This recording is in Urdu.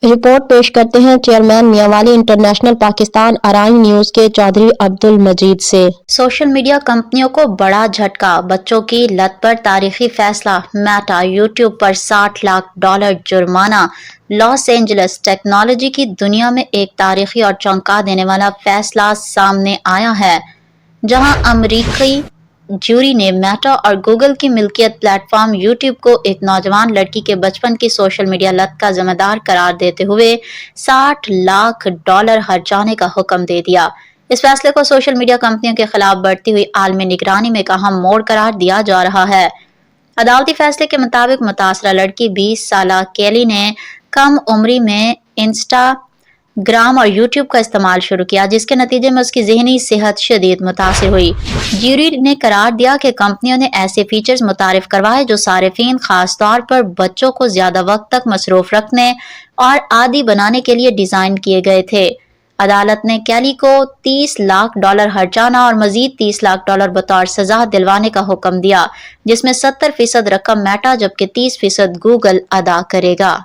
رپورٹ پیش کرتے ہیں چیئرمین میاں والی انٹرنیشنل پاکستان ارائن نیوز کے چودھری عبد المجید سے۔ سوشل میڈیا کمپنیوں کو بڑا جھٹکا، بچوں کی لت پر تاریخی فیصلہ، میٹا یوٹیوب پر $60 لاکھ جرمانہ۔ لاس اینجلس ٹیکنالوجی کی دنیا میں ایک تاریخی اور چونکا دینے والا فیصلہ سامنے آیا ہے، جہاں امریکی جیوری نے میٹا اور گوگل کی ملکیت پلیٹ فارم یوٹیوب کو ایک نوجوان لڑکی کے بچپن کی سوشل میڈیا لت کا ذمہ دار قرار دیتے ہوئے $60 لاکھ ہرجانے کا حکم دے دیا۔ اس فیصلے کو سوشل میڈیا کمپنیوں کے خلاف بڑھتی ہوئی عالمی نگرانی میں ایک اہم موڑ قرار دیا جا رہا ہے۔ عدالتی فیصلے کے مطابق متاثرہ لڑکی 20 سالہ کیلی نے کم عمری میں انسٹا گرام اور یوٹیوب کا استعمال شروع کیا، جس کے نتیجے میں اس کی ذہنی صحت شدید متاثر ہوئی۔ جیوری نے قرار دیا کہ کمپنیوں نے ایسے فیچرز متعارف کروائے جو صارفین، خاص طور پر بچوں کو زیادہ وقت تک مصروف رکھنے اور عادی بنانے کے لیے ڈیزائن کیے گئے تھے۔ عدالت نے کیلی کو $30 لاکھ ہرجانہ اور مزید $30 لاکھ بطور سزا دلوانے کا حکم دیا، جس میں 70% رقم میٹا جبکہ 30% گوگل ادا کرے گا۔